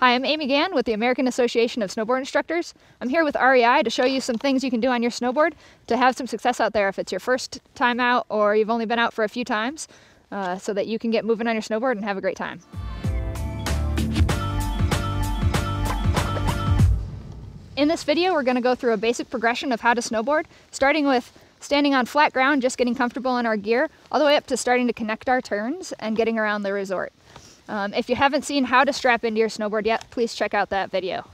Hi, I'm Amy Gan with the American Association of Snowboard Instructors. I'm here with REI to show you some things you can do on your snowboard to have some success out there if it's your first time out or you've only been out for a few times, so that you can get moving on your snowboard and have a great time. In this video, we're going to go through a basic progression of how to snowboard, starting with standing on flat ground, just getting comfortable in our gear, all the way up to starting to connect our turns and getting around the resort. If you haven't seen how to strap into your snowboard yet, please check out that video.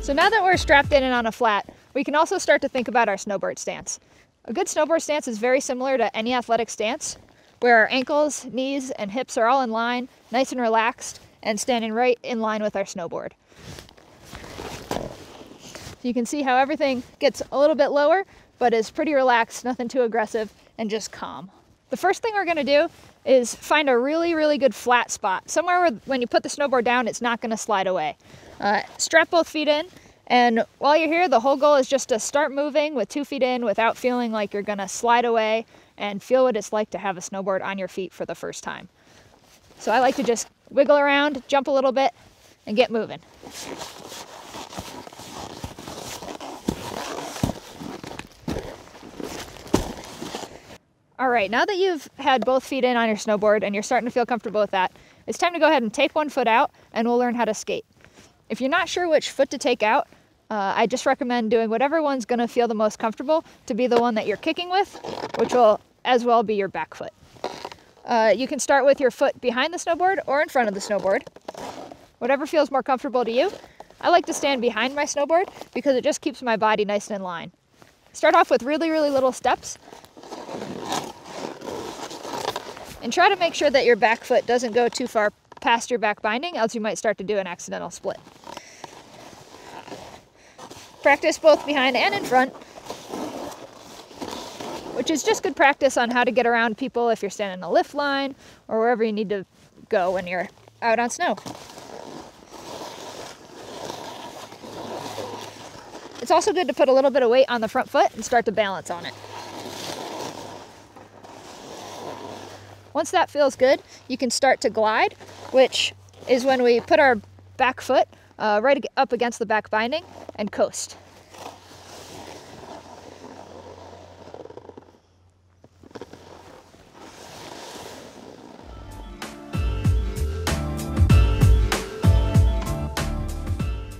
So now that we're strapped in and on a flat, we can also start to think about our snowboard stance. A good snowboard stance is very similar to any athletic stance, where our ankles, knees, and hips are all in line, nice and relaxed, and standing right in line with our snowboard. You can see how everything gets a little bit lower, but is pretty relaxed, nothing too aggressive, and just calm. The first thing we're going to do is find a really good flat spot, somewhere where when you put the snowboard down, it's not going to slide away. Strap both feet in, and while you're here, the whole goal is just to start moving with 2 feet in without feeling like you're going to slide away, and feel what it's like to have a snowboard on your feet for the first time. So I like to just wiggle around, jump a little bit, and get moving. All right, now that you've had both feet in on your snowboard and you're starting to feel comfortable with that, it's time to go ahead and take one foot out and we'll learn how to skate. If you're not sure which foot to take out, I just recommend doing whatever one's gonna feel the most comfortable to be the one that you're kicking with, which will as well be your back foot. You can start with your foot behind the snowboard or in front of the snowboard, whatever feels more comfortable to you. I like to stand behind my snowboard because it just keeps my body nice and in line. Start off with really little steps, and try to make sure that your back foot doesn't go too far past your back binding, else you might start to do an accidental split. Practice both behind and in front, which is just good practice on how to get around people if you're standing in a lift line or wherever you need to go when you're out on snow. It's also good to put a little bit of weight on the front foot and start to balance on it. Once that feels good, you can start to glide, which is when we put our back foot right up against the back binding and coast.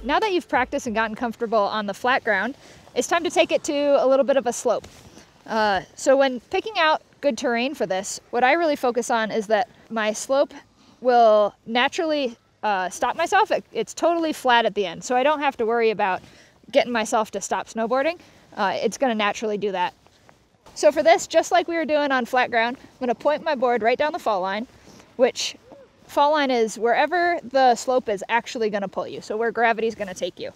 Now that you've practiced and gotten comfortable on the flat ground, it's time to take it to a little bit of a slope. So when picking out good terrain for this, what I really focus on is that my slope will naturally stop myself. It's totally flat at the end, so I don't have to worry about getting myself to stop snowboarding. It's going to naturally do that. So for this, just like we were doing on flat ground, I'm going to point my board right down the fall line, which fall line is wherever the slope is actually going to pull you, so where gravity is going to take you.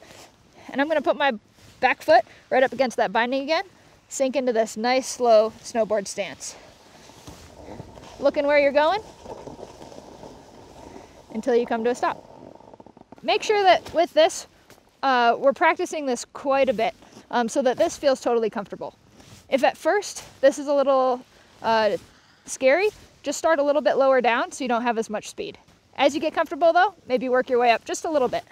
And I'm going to put my back foot right up against that binding again, sink into this nice slow snowboard stance. Looking where you're going until you come to a stop. Make sure that with this, we're practicing this quite a bit so that this feels totally comfortable. If at first this is a little scary, just start a little bit lower down so you don't have as much speed. As you get comfortable though, maybe work your way up just a little bit.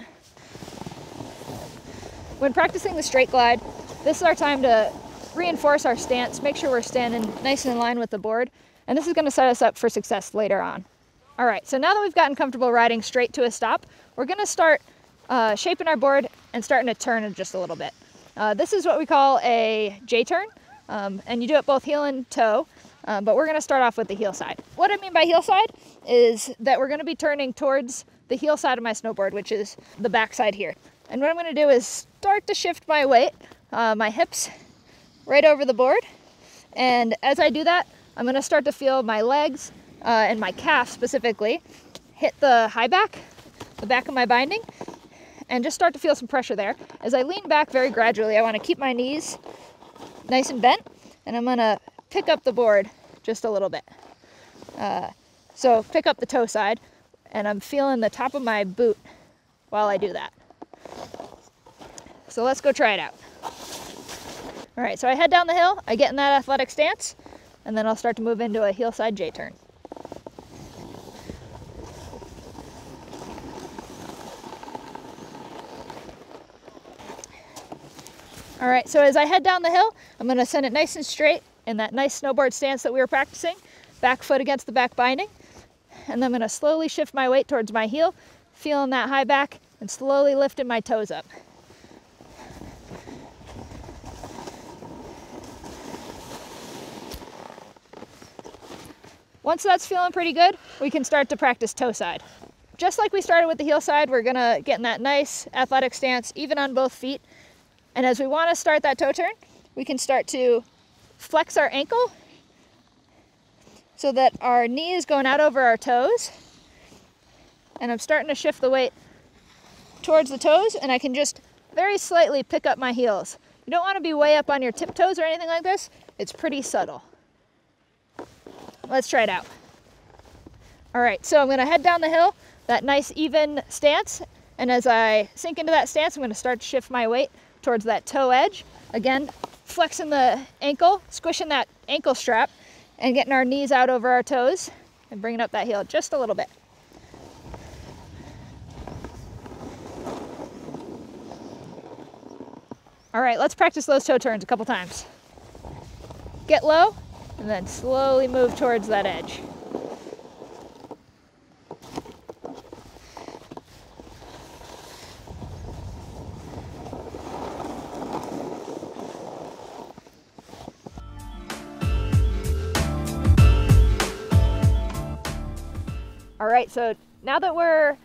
When practicing the straight glide, this is our time to reinforce our stance, make sure we're standing nice and in line with the board, and this is going to set us up for success later on. All right, so now that we've gotten comfortable riding straight to a stop, we're going to start shaping our board and starting to turn it just a little bit. This is what we call a J-turn, and you do it both heel and toe, but we're going to start off with the heel side. What I mean by heel side is that we're going to be turning towards the heel side of my snowboard, which is the back side here. And what I'm going to do is start to shift my weight, my hips, right over the board, and as I do that, I'm going to start to feel my legs and my calf specifically hit the high back, the back of my binding, and just start to feel some pressure there. As I lean back very gradually, I want to keep my knees nice and bent, and I'm going to pick up the board just a little bit. So pick up the toe side, and I'm feeling the top of my boot while I do that. So let's go try it out. All right, so I head down the hill, I get in that athletic stance, and then I'll start to move into a heel side J-turn. All right, so as I head down the hill, I'm gonna send it nice and straight in that nice snowboard stance that we were practicing, back foot against the back binding. And then I'm gonna slowly shift my weight towards my heel, feeling that high back, and slowly lifting my toes up. Once that's feeling pretty good, we can start to practice toe side. Just like we started with the heel side, we're gonna get in that nice athletic stance, even on both feet. And as we wanna start that toe turn, we can start to flex our ankle so that our knee is going out over our toes. And I'm starting to shift the weight towards the toes, and I can just very slightly pick up my heels. You don't wanna be way up on your tiptoes or anything like this. It's pretty subtle. Let's try it out. All right, so I'm gonna head down the hill, that nice even stance, and as I sink into that stance, I'm gonna start to shift my weight towards that toe edge. Again, flexing the ankle, squishing that ankle strap, and getting our knees out over our toes, and bringing up that heel just a little bit. All right, let's practice those toe turns a couple times. Get low, and then slowly move towards that edge. All right, so now that we're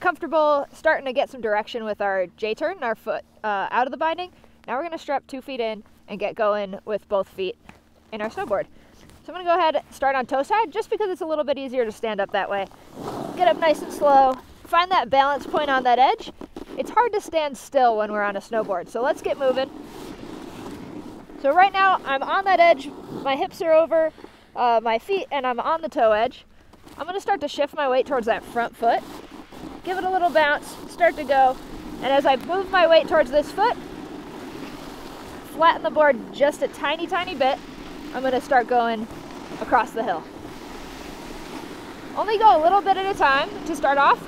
comfortable starting to get some direction with our J-turn, our foot out of the binding, now we're gonna strap 2 feet in and get going with both feet in our snowboard. So I'm gonna go ahead and start on toe side just because it's a little bit easier to stand up that way. Get up nice and slow, find that balance point on that edge. It's hard to stand still when we're on a snowboard, so let's get moving. So right now I'm on that edge, my hips are over my feet and I'm on the toe edge. I'm gonna start to shift my weight towards that front foot, give it a little bounce, start to go, and as I move my weight towards this foot, flatten the board just a tiny, tiny bit, I'm gonna start going across the hill. Only go a little bit at a time to start off.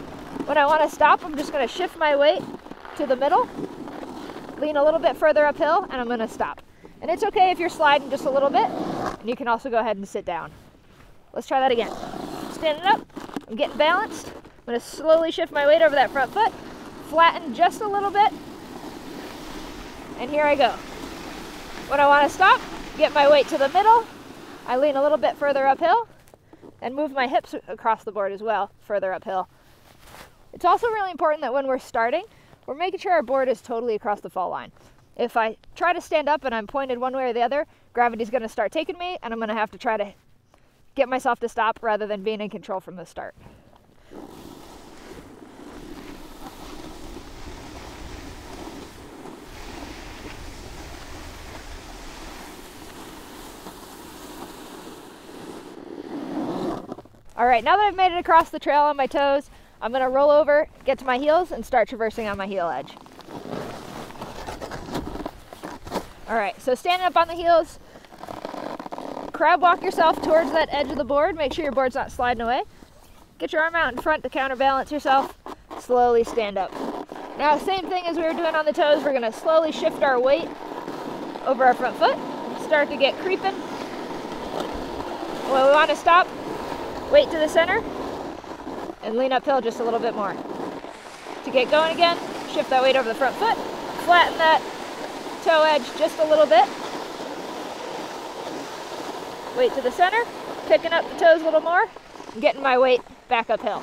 When I wanna stop, I'm just gonna shift my weight to the middle, lean a little bit further uphill, and I'm gonna stop. And it's okay if you're sliding just a little bit, and you can also go ahead and sit down. Let's try that again. Standing up, I'm getting balanced. I'm gonna slowly shift my weight over that front foot, flatten just a little bit, and here I go. When I wanna stop, get my weight to the middle, I lean a little bit further uphill, and move my hips across the board as well, further uphill. It's also really important that when we're starting, we're making sure our board is totally across the fall line. If I try to stand up and I'm pointed one way or the other, gravity's gonna start taking me, and I'm gonna have to try to get myself to stop rather than being in control from the start. All right, now that I've made it across the trail on my toes, I'm gonna roll over, get to my heels, and start traversing on my heel edge. All right, so standing up on the heels, crab walk yourself towards that edge of the board. Make sure your board's not sliding away. Get your arm out in front to counterbalance yourself. Slowly stand up. Now, same thing as we were doing on the toes, we're gonna slowly shift our weight over our front foot, start to get creeping. When we wanna stop, weight to the center, and lean uphill just a little bit more. To get going again, shift that weight over the front foot, flatten that toe edge just a little bit. Weight to the center, picking up the toes a little more, and getting my weight back uphill.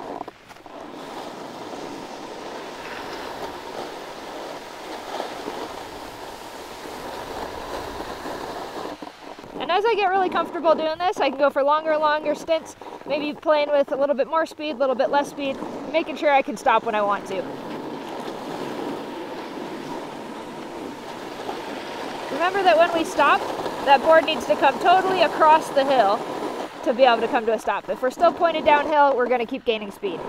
And as I get really comfortable doing this, I can go for longer and longer stints, maybe playing with a little bit more speed, a little bit less speed, making sure I can stop when I want to. Remember that when we stop, that board needs to come totally across the hill to be able to come to a stop. If we're still pointed downhill, we're going to keep gaining speed.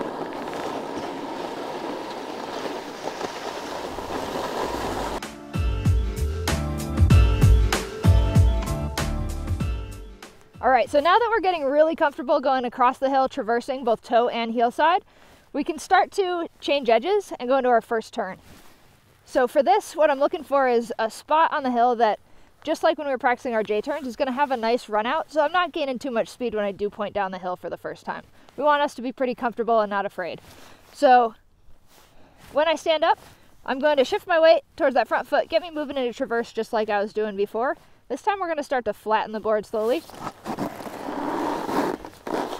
All right, so now that we're getting really comfortable going across the hill, traversing both toe and heel side, we can start to change edges and go into our first turn. So for this, what I'm looking for is a spot on the hill that, just like when we were practicing our J-turns, is going to have a nice run out, so I'm not gaining too much speed when I do point down the hill for the first time. We want us to be pretty comfortable and not afraid. So when I stand up, I'm going to shift my weight towards that front foot, get me moving into traverse just like I was doing before. This time we're going to start to flatten the board slowly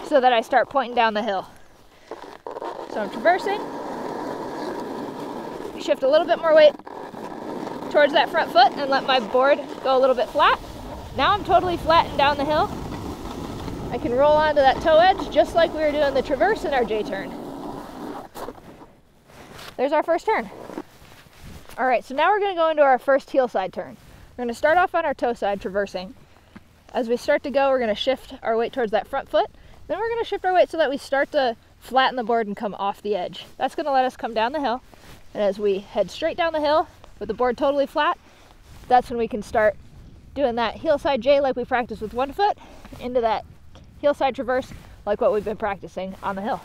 so that I start pointing down the hill. So I'm traversing, shift a little bit more weight towards that front foot and let my board go a little bit flat. Now I'm totally flattened down the hill. I can roll onto that toe edge just like we were doing the traverse in our J-turn. There's our first turn. All right, so now we're going to go into our first heel side turn. We're going to start off on our toe side traversing. As we start to go, we're going to shift our weight towards that front foot. Then we're going to shift our weight so that we start to flatten the board and come off the edge. That's going to let us come down the hill. And as we head straight down the hill with the board totally flat, that's when we can start doing that heel side J like we practiced with one foot into that heel side traverse like what we've been practicing on the hill.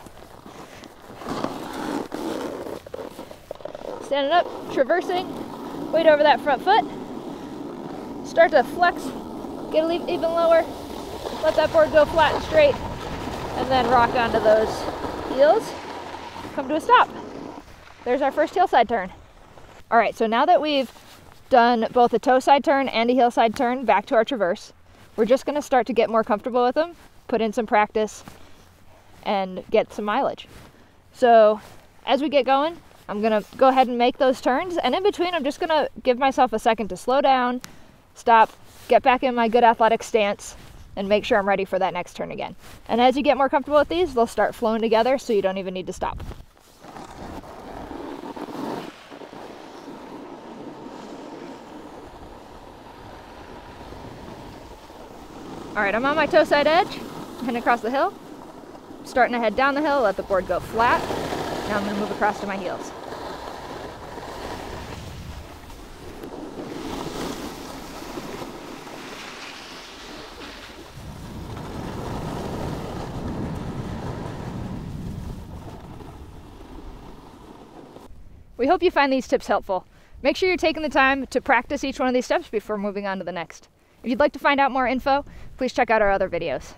Standing up, traversing, weight over that front foot. Start to flex, get it even lower, let that board go flat and straight, and then rock onto those heels, come to a stop. There's our first heel side turn. All right, so now that we've done both a toe side turn and a heel side turn back to our traverse, we're just gonna start to get more comfortable with them, put in some practice, and get some mileage. So as we get going, I'm gonna go ahead and make those turns, and in between I'm just gonna give myself a second to slow down, stop, get back in my good athletic stance, and make sure I'm ready for that next turn again. And as you get more comfortable with these, they'll start flowing together so you don't even need to stop. All right, I'm on my toe side edge, heading across the hill, starting to head down the hill, let the board go flat. Now I'm going to move across to my heels. We hope you find these tips helpful. Make sure you're taking the time to practice each one of these steps before moving on to the next. If you'd like to find out more info, please check out our other videos.